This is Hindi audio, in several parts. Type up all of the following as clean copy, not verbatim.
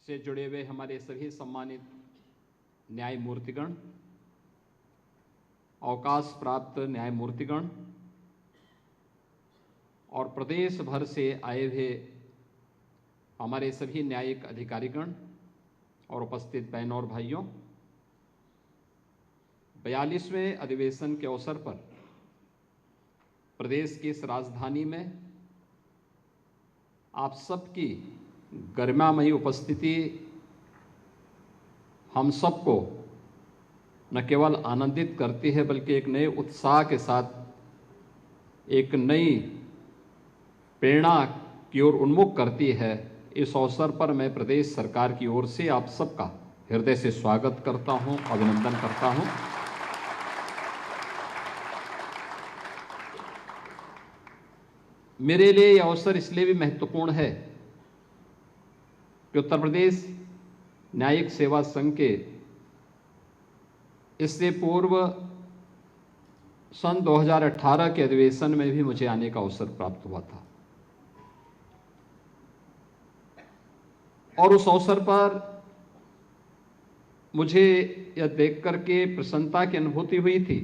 से जुड़े हुए हमारे सभी सम्मानित न्यायमूर्तिगण, अवकाश प्राप्त न्यायमूर्तिगण और प्रदेश भर से आए हुए हमारे सभी न्यायिक अधिकारीगण और उपस्थित बहनों और भाइयों, 42वें अधिवेशन के अवसर पर प्रदेश की इस राजधानी में आप सबकी गरिमामयी उपस्थिति हम सबको न केवल आनंदित करती है बल्कि एक नए उत्साह के साथ एक नई प्रेरणा की ओर उन्मुख करती है। इस अवसर पर मैं प्रदेश सरकार की ओर से आप सबका हृदय से स्वागत करता हूं, अभिनंदन करता हूं। मेरे लिए यह अवसर इसलिए भी महत्वपूर्ण है कि उत्तर प्रदेश न्यायिक सेवा संघ के इससे पूर्व सन 2018 के अधिवेशन में भी मुझे आने का अवसर प्राप्त हुआ था और उस अवसर पर मुझे यह देख करके प्रसन्नता की अनुभूति हुई थी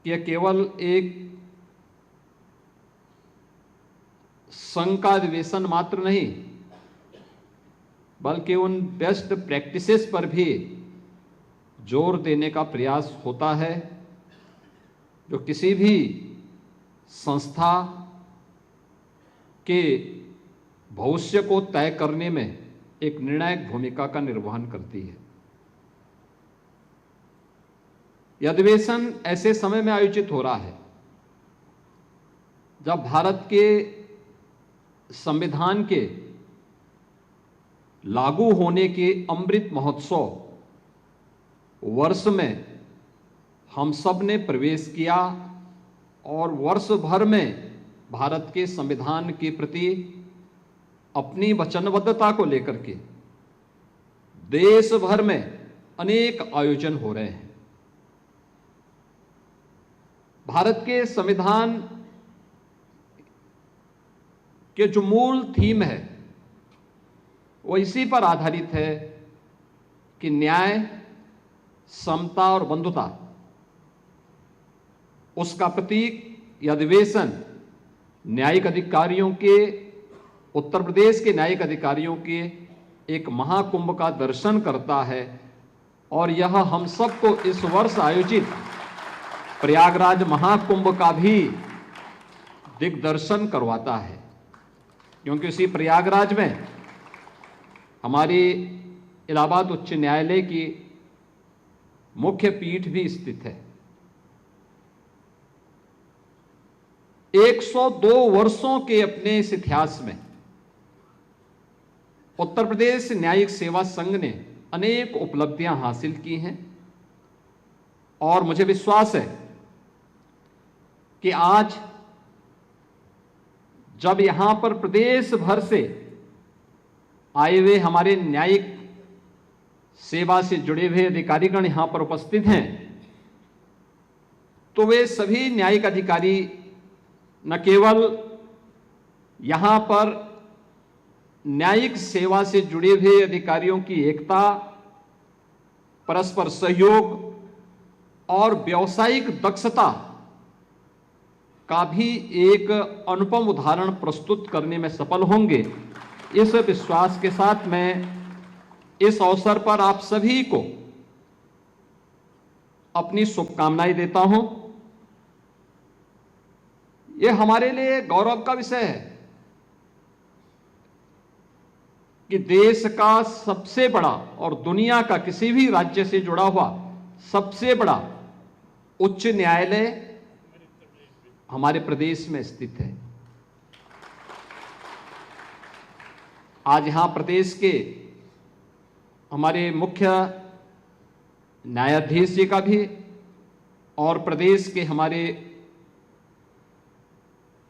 कि यह केवल एक संघ का अधिवेशन मात्र नहीं बल्कि उन बेस्ट प्रैक्टिसेस पर भी जोर देने का प्रयास होता है जो किसी भी संस्था के भविष्य को तय करने में एक निर्णायक भूमिका का निर्वहन करती है। यह अधिवेशन ऐसे समय में आयोजित हो रहा है जब भारत के संविधान के लागू होने के अमृत महोत्सव वर्ष में हम सब ने प्रवेश किया और वर्ष भर में भारत के संविधान के प्रति अपनी वचनबद्धता को लेकर के देश भर में अनेक आयोजन हो रहे हैं। भारत के संविधान के जो मूल थीम है वो इसी पर आधारित है कि न्याय, समता और बंधुता, उसका प्रतीक यह अधिवेशन न्यायिक अधिकारियों के, उत्तर प्रदेश के न्यायिक अधिकारियों के एक महाकुंभ का दर्शन करता है और यह हम सबको इस वर्ष आयोजित प्रयागराज महाकुंभ का भी दिग्दर्शन करवाता है, क्योंकि उसी प्रयागराज में हमारी इलाहाबाद उच्च न्यायालय की मुख्य पीठ भी स्थित है। 102 वर्षों के अपने इस इतिहास में उत्तर प्रदेश न्यायिक सेवा संघ ने अनेक उपलब्धियां हासिल की हैं और मुझे विश्वास है कि आज जब यहां पर प्रदेश भर से आए हुए हमारे न्यायिक सेवा से जुड़े हुए अधिकारीगण यहां पर उपस्थित हैं तो वे सभी न्यायिक अधिकारी न केवल यहां पर न्यायिक सेवा से जुड़े हुए अधिकारियों की एकता, परस्पर सहयोग और व्यावसायिक दक्षता का भी एक अनुपम उदाहरण प्रस्तुत करने में सफल होंगे। इस विश्वास के साथ मैं इस अवसर पर आप सभी को अपनी शुभकामनाएं देता हूं। यह हमारे लिए गौरव का विषय है कि देश का सबसे बड़ा और दुनिया का किसी भी राज्य से जुड़ा हुआ सबसे बड़ा उच्च न्यायालय हमारे प्रदेश में स्थित है। आज यहां प्रदेश के हमारे मुख्य न्यायाधीश जी का भी और प्रदेश के हमारे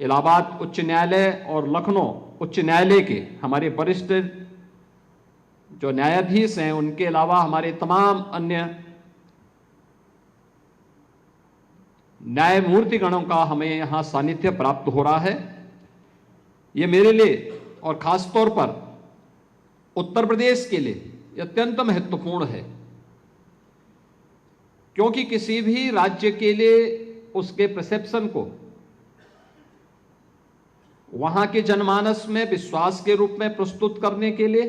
इलाहाबाद उच्च न्यायालय और लखनऊ उच्च न्यायालय के हमारे वरिष्ठ जो न्यायाधीश हैं उनके अलावा हमारे तमाम अन्य न्यायमूर्ति गणों का हमें यहां सानिध्य प्राप्त हो रहा है। ये मेरे लिए और खासतौर पर उत्तर प्रदेश के लिए अत्यंत महत्वपूर्ण है, क्योंकि किसी भी राज्य के लिए उसके परसेप्शन को वहां के जनमानस में विश्वास के रूप में प्रस्तुत करने के लिए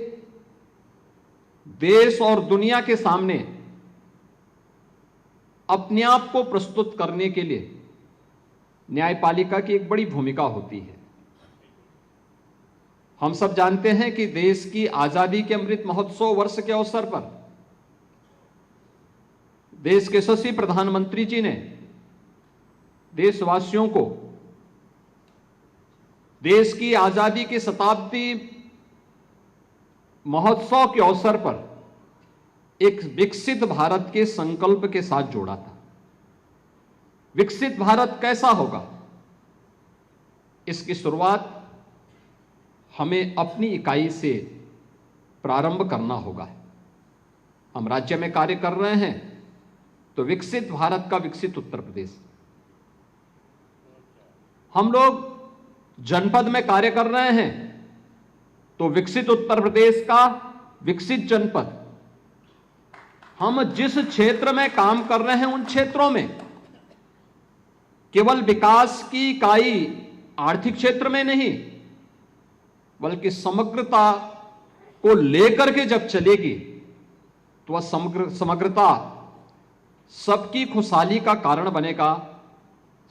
देश और दुनिया के सामने अपने आप को प्रस्तुत करने के लिए न्यायपालिका की एक बड़ी भूमिका होती है। हम सब जानते हैं कि देश की आजादी के अमृत महोत्सव वर्ष के अवसर पर देश के यशस्वी प्रधानमंत्री जी ने देशवासियों को देश की आजादी के शताब्दी महोत्सव के अवसर पर एक विकसित भारत के संकल्प के साथ जोड़ा था। विकसित भारत कैसा होगा, इसकी शुरुआत हमें अपनी इकाई से प्रारंभ करना होगा। हम राज्य में कार्य कर रहे हैं तो विकसित भारत का विकसित उत्तर प्रदेश, हम लोग जनपद में कार्य कर रहे हैं तो विकसित उत्तर प्रदेश का विकसित जनपद, हम जिस क्षेत्र में काम कर रहे हैं उन क्षेत्रों में केवल विकास की इकाई आर्थिक क्षेत्र में नहीं, बल्कि समग्रता को लेकर के जब चलेगी तो वह समग्रता सबकी खुशहाली का कारण बनेगा,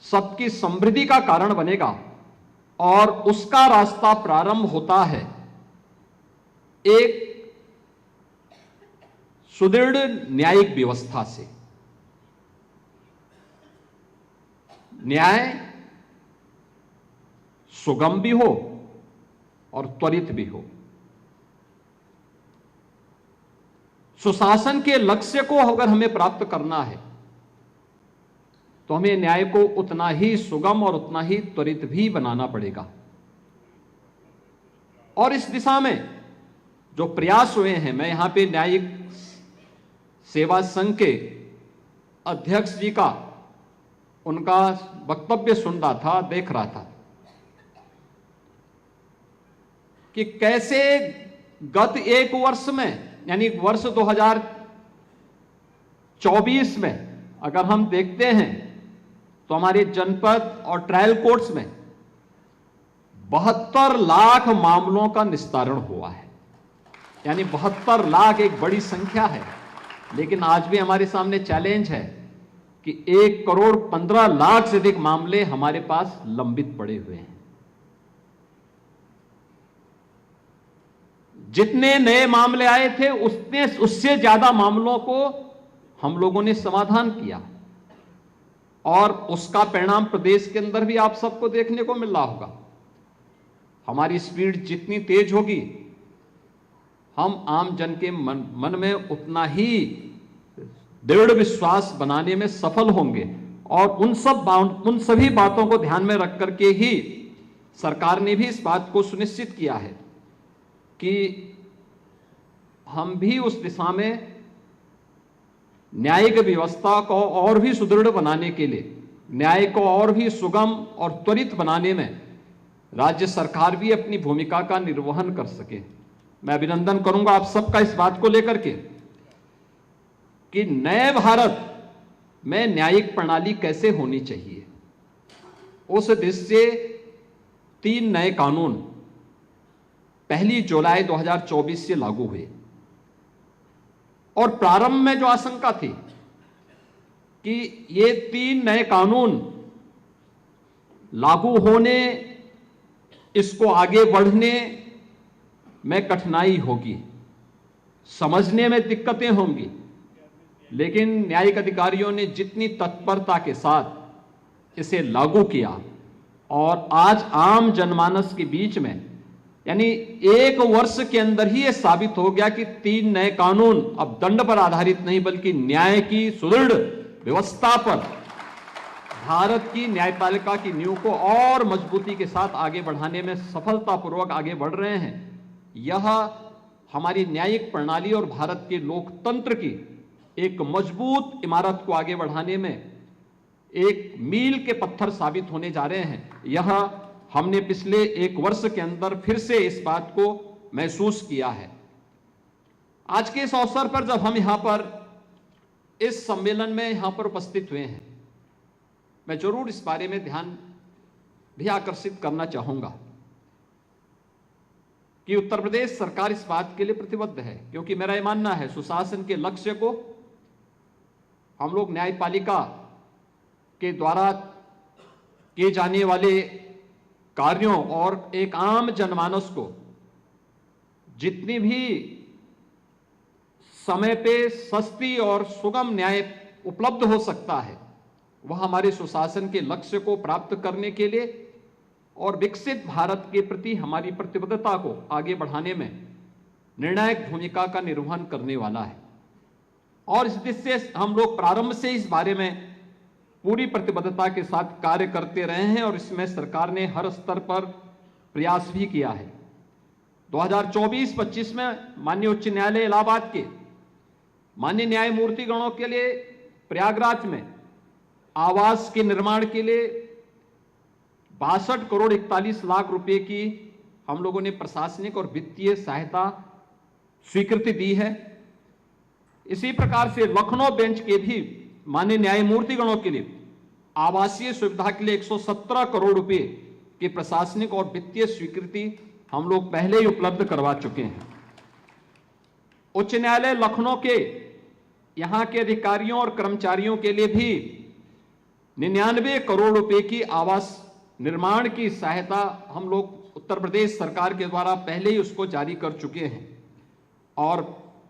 सबकी समृद्धि का कारण बनेगा। और उसका रास्ता प्रारंभ होता है एक सुदृढ़ न्यायिक व्यवस्था से। न्याय सुगम भी हो और त्वरित भी हो। सुशासन के लक्ष्य को अगर हमें प्राप्त करना है तो हमें न्याय को उतना ही सुगम और उतना ही त्वरित भी बनाना पड़ेगा। और इस दिशा में जो प्रयास हुए हैं, मैं यहां पे न्यायिक सेवा संघ के अध्यक्ष जी का उनका वक्तव्य सुन रहा था, देख रहा था कि कैसे गत एक वर्ष में, यानी वर्ष 2024 में अगर हम देखते हैं तो हमारे जनपद और ट्रायल कोर्ट्स में 72 लाख मामलों का निस्तारण हुआ है। यानी 72 लाख एक बड़ी संख्या है, लेकिन आज भी हमारे सामने चैलेंज है कि 1,15,00,000 से अधिक मामले हमारे पास लंबित पड़े हुए हैं। जितने नए मामले आए थे उससे ज्यादा मामलों को हम लोगों ने समाधान किया, और उसका परिणाम प्रदेश के अंदर भी आप सबको देखने को मिल रहा होगा। हमारी स्पीड जितनी तेज होगी, हम आम जन के मन में उतना ही दृढ़ विश्वास बनाने में सफल होंगे। और उन सभी बातों को ध्यान में रख करके ही सरकार ने भी इस बात को सुनिश्चित किया है कि हम भी उस दिशा में न्यायिक व्यवस्था को और भी सुदृढ़ बनाने के लिए, न्याय को और भी सुगम और त्वरित बनाने में राज्य सरकार भी अपनी भूमिका का निर्वहन कर सके। मैं अभिनंदन करूंगा आप सबका इस बात को लेकर के कि नए भारत में न्यायिक प्रणाली कैसे होनी चाहिए। उस दृष्टि से 3 नए कानून 1 जुलाई 2024 से लागू हुए। और प्रारंभ में जो आशंका थी कि ये 3 नए कानून लागू होने, इसको आगे बढ़ने में कठिनाई होगी, समझने में दिक्कतें होंगी, लेकिन न्यायिक अधिकारियों ने जितनी तत्परता के साथ इसे लागू किया और आज आम जनमानस के बीच में, यानी 1 वर्ष के अंदर ही यह साबित हो गया कि 3 नए कानून अब दंड पर आधारित नहीं बल्कि न्याय की सुदृढ़ व्यवस्था पर भारत की न्यायपालिका की नींव को और मजबूती के साथ आगे बढ़ाने में सफलतापूर्वक आगे बढ़ रहे हैं। यह हमारी न्यायिक प्रणाली और भारत के लोकतंत्र की एक मजबूत इमारत को आगे बढ़ाने में एक मील के पत्थर साबित होने जा रहे हैं। यह हमने पिछले 1 वर्ष के अंदर फिर से इस बात को महसूस किया है। आज के इस अवसर पर जब हम यहां पर इस सम्मेलन में यहां पर उपस्थित हुए हैं, मैं जरूर इस बारे में ध्यान भी आकर्षित करना चाहूंगा कि उत्तर प्रदेश सरकार इस बात के लिए प्रतिबद्ध है, क्योंकि मेरा यह मानना है सुशासन के लक्ष्य को हम लोग न्यायपालिका के द्वारा किए जाने वाले कार्यों और एक आम जनमानस को जितनी भी समय पे सस्ती और सुगम न्याय उपलब्ध हो सकता है, वह हमारे सुशासन के लक्ष्य को प्राप्त करने के लिए और विकसित भारत के प्रति हमारी प्रतिबद्धता को आगे बढ़ाने में निर्णायक भूमिका का निर्वहन करने वाला है। और इस दृष्टि से हम लोग प्रारंभ से इस बारे में पूरी प्रतिबद्धता के साथ कार्य करते रहे हैं और इसमें सरकार ने हर स्तर पर प्रयास भी किया है। 2024-25 में माननीय उच्च न्यायालय इलाहाबाद के माननीय न्यायमूर्तिगणों के लिए प्रयागराज में आवास के निर्माण के लिए 62 करोड़ 41 लाख रुपए की हम लोगों ने प्रशासनिक और वित्तीय सहायता स्वीकृति दी है। इसी प्रकार से लखनऊ बेंच के भी माननीय न्यायमूर्तिगणों के लिए आवासीय सुविधा के लिए 117 करोड़ रुपए की प्रशासनिक और वित्तीय स्वीकृति हम लोग पहले ही उपलब्ध करवा चुके हैं। उच्च न्यायालय लखनऊ के यहां के अधिकारियों और कर्मचारियों के लिए भी 99 करोड़ रुपए की आवास निर्माण की सहायता हम लोग उत्तर प्रदेश सरकार के द्वारा पहले ही उसको जारी कर चुके हैं। और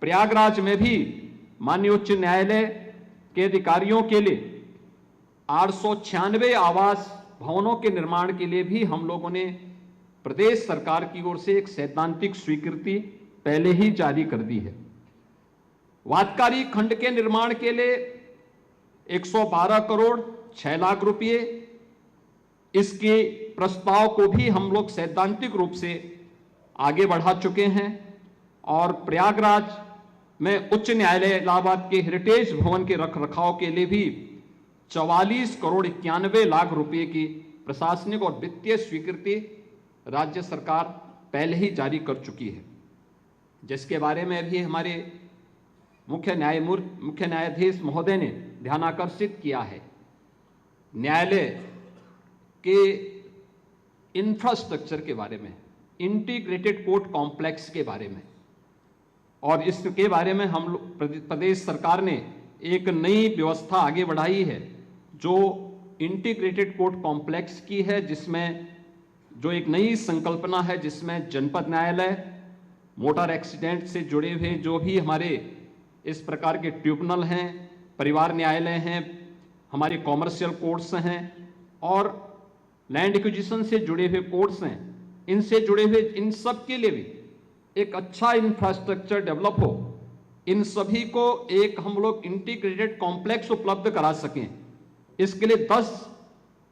प्रयागराज में भी माननीय उच्च न्यायालय के अधिकारियों के लिए 896 आवास भवनों के निर्माण के लिए भी हम लोगों ने प्रदेश सरकार की ओर से एक सैद्धांतिक स्वीकृति पहले ही जारी कर दी है। वादकारी खंड के निर्माण के लिए 112 करोड़ 6 लाख रुपए, इसके प्रस्ताव को भी हम लोग सैद्धांतिक रूप से आगे बढ़ा चुके हैं। और प्रयागराज में उच्च न्यायालय इलाहाबाद के हेरिटेज भवन के रखरखाव के लिए भी 44 करोड़ 91 लाख रुपए की प्रशासनिक और वित्तीय स्वीकृति राज्य सरकार पहले ही जारी कर चुकी है, जिसके बारे में भी हमारे मुख्य न्यायाधीश महोदय ने ध्यान आकर्षित किया है। न्यायालय के इंफ्रास्ट्रक्चर के बारे में, इंटीग्रेटेड कोर्ट कॉम्प्लेक्स के बारे में, और इसके बारे में हम लोग प्रदेश सरकार ने एक नई व्यवस्था आगे बढ़ाई है जो इंटीग्रेटेड कोर्ट कॉम्प्लेक्स की है, जिसमें जो एक नई संकल्पना है जिसमें जनपद न्यायालय, मोटर एक्सीडेंट से जुड़े हुए जो भी हमारे इस प्रकार के ट्रिब्यूनल हैं, परिवार न्यायालय हैं, हमारे कॉमर्शियल कोर्ट्स हैं और लैंड एक्विजिशन से जुड़े हुए कोर्ट्स हैं, इनसे जुड़े हुए इन सब के लिए भी एक अच्छा इंफ्रास्ट्रक्चर डेवलप हो, इन सभी को एक हम लोग इंटीग्रेटेड कॉम्प्लेक्स उपलब्ध करा सकें। इसके लिए 10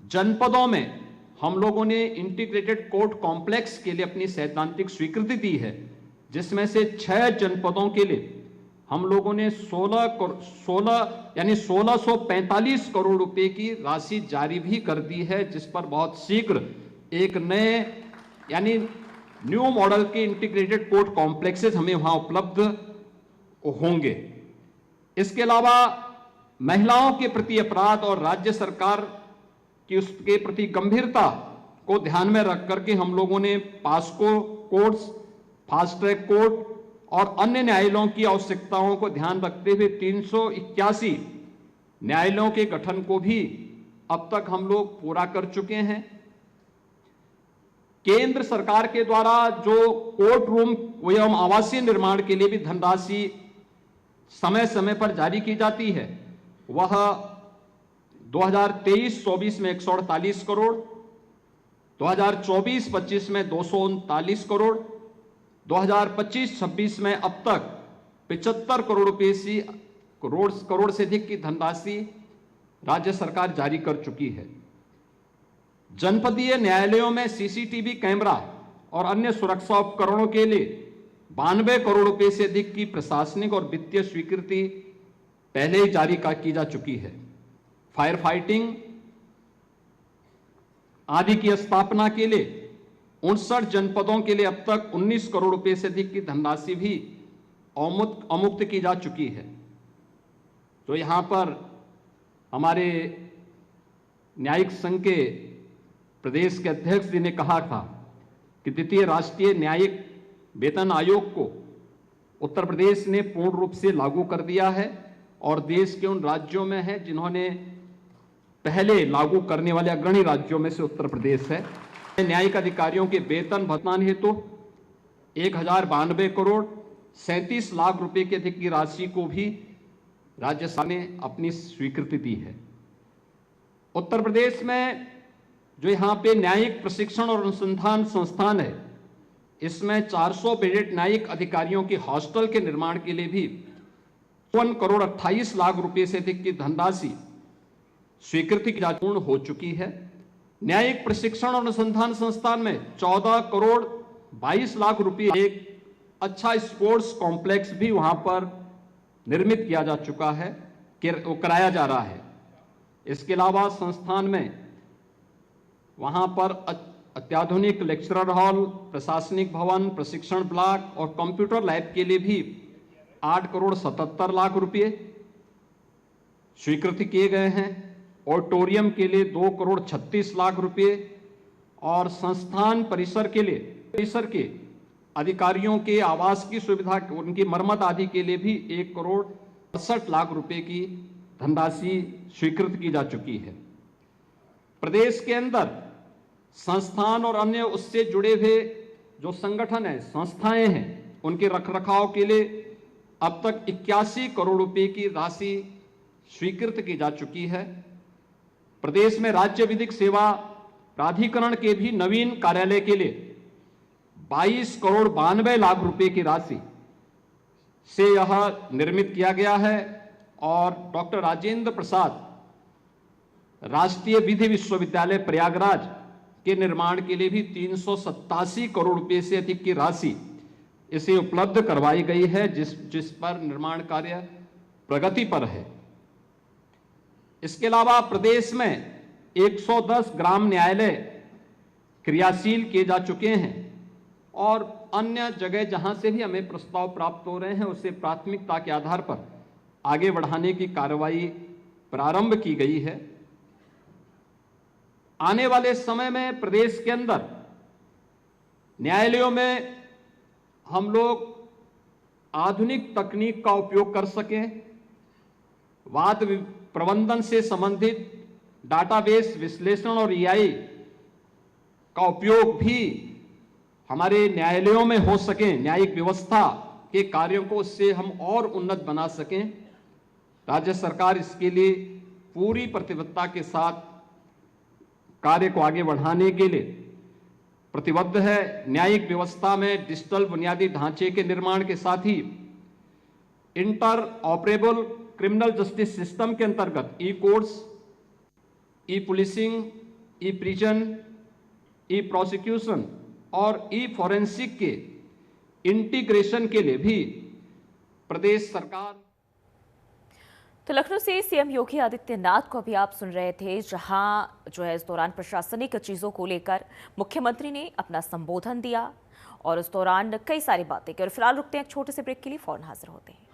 जनपदों में हम लोगों ने इंटीग्रेटेड कोर्ट कॉम्प्लेक्स के लिए अपनी सैद्धांतिक स्वीकृति दी है, जिसमें से 6 जनपदों के लिए हम लोगों ने 1645 करोड़ रुपए की राशि जारी भी कर दी है, जिस पर बहुत शीघ्र एक नए यानी न्यू मॉडल के इंटीग्रेटेड कोर्ट कॉम्प्लेक्सेस हमें वहां उपलब्ध होंगे। इसके अलावा महिलाओं के प्रति अपराध और राज्य सरकार की उसके प्रति गंभीरता को ध्यान में रख करके हम लोगों ने POCSO courts, fast track court और अन्य न्यायालयों की आवश्यकताओं को ध्यान रखते हुए 381 न्यायालयों के गठन को भी अब तक हम लोग पूरा कर चुके हैं। केंद्र सरकार के द्वारा जो कोर्ट रूम एवं आवासीय निर्माण के लिए भी धनराशि समय समय पर जारी की जाती है, वह 2023-24 में 148 करोड़, 2024-25 में 239 करोड़, 2025-26 में अब तक 75 करोड़ से अधिक की धनराशि राज्य सरकार जारी कर चुकी है। जनपदीय न्यायालयों में सीसीटीवी कैमरा और अन्य सुरक्षा उपकरणों के लिए 92 करोड़ रुपए से अधिक की प्रशासनिक और वित्तीय स्वीकृति पहले ही जारी की जा चुकी है। फायर फाइटिंग, आदि की स्थापना के लिए 59 जनपदों के लिए अब तक 19 करोड़ रुपए से अधिक की धनराशि भी अवमुक्त की जा चुकी है। तो यहां पर हमारे न्यायिक संघ के प्रदेश के अध्यक्ष जी ने कहा था कि द्वितीय राष्ट्रीय न्यायिक वेतन आयोग को उत्तर प्रदेश ने पूर्ण रूप से लागू कर दिया है और देश के उन राज्यों में है जिन्होंने पहले लागू करने वाले अग्रणी राज्यों में से उत्तर प्रदेश है। न्यायिक अधिकारियों के वेतन भुगतान हेतु 1092 करोड़ 37 लाख रुपए के अधिक की राशि को भी राज्य सरकार ने अपनी स्वीकृति दी है। उत्तर प्रदेश में जो यहाँ पे न्यायिक प्रशिक्षण और अनुसंधान संस्थान है, इसमें 400 बेडेड न्यायिक अधिकारियों की हॉस्टल के निर्माण के लिए भी 1 करोड़ 28 लाख रुपए से अधिक की धनराशि स्वीकृति की पूर्ण हो चुकी है। न्यायिक प्रशिक्षण और अनुसंधान संस्थान में 14 करोड़ 22 लाख रुपए एक अच्छा स्पोर्ट्स कॉम्प्लेक्स भी वहां पर निर्मित किया जा चुका है, कराया जा रहा है। इसके अलावा संस्थान में वहां पर अत्याधुनिक लेक्चरर हॉल, प्रशासनिक भवन, प्रशिक्षण ब्लॉक और कंप्यूटर लैब के लिए भी 8 करोड़ 77 लाख रुपए स्वीकृति किए गए हैं। ऑडिटोरियम के लिए 2 करोड़ 36 लाख रुपए और संस्थान परिसर के अधिकारियों के आवास की सुविधा, उनकी मरम्मत आदि के लिए भी 1 करोड़ 68 लाख रुपए की धनराशि स्वीकृत की जा चुकी है। प्रदेश के अंदर संस्थान और अन्य उससे जुड़े हुए जो संगठन है, संस्थाएं हैं, उनके रखरखाव के लिए अब तक 81 करोड़ रुपए की राशि स्वीकृत की जा चुकी है। प्रदेश में राज्य विधिक सेवा प्राधिकरण के भी नवीन कार्यालय के लिए 22 करोड़ 92 लाख रुपए की राशि से यह निर्मित किया गया है और डॉक्टर राजेंद्र प्रसाद राष्ट्रीय विधि विश्वविद्यालय प्रयागराज के निर्माण के लिए भी 387 करोड़ रुपए से अधिक की राशि इसे उपलब्ध करवाई गई है, जिस पर निर्माण कार्य प्रगति पर है। इसके अलावा प्रदेश में 110 ग्राम न्यायालय क्रियाशील किए जा चुके हैं और अन्य जगह जहां से भी हमें प्रस्ताव प्राप्त हो रहे हैं उसे प्राथमिकता के आधार पर आगे बढ़ाने की कार्रवाई प्रारंभ की गई है। आने वाले समय में प्रदेश के अंदर न्यायालयों में हम लोग आधुनिक तकनीक का उपयोग कर सकें, वाद प्रबंधन से संबंधित डाटाबेस विश्लेषण और एआई का उपयोग भी हमारे न्यायालयों में हो सके, न्यायिक व्यवस्था के कार्यों को उससे हम और उन्नत बना सकें। राज्य सरकार इसके लिए पूरी प्रतिबद्धता के साथ कार्य को आगे बढ़ाने के लिए प्रतिबद्ध है। न्यायिक व्यवस्था में डिजिटल बुनियादी ढांचे के निर्माण के साथ ही interoperable criminal justice system के अंतर्गत E courts, E policing, E prison, E prosecution और ई फॉरेंसिक के इंटीग्रेशन के लिए भी प्रदेश सरकार। तो लखनऊ से सीएम योगी आदित्यनाथ को अभी आप सुन रहे थे, जहां जो है इस दौरान प्रशासनिक चीजों को लेकर मुख्यमंत्री ने अपना संबोधन दिया और उस दौरान कई सारी बातें की। और फिलहाल रुकते हैं एक छोटे से ब्रेक के लिए, फौरन हाजिर होते हैं।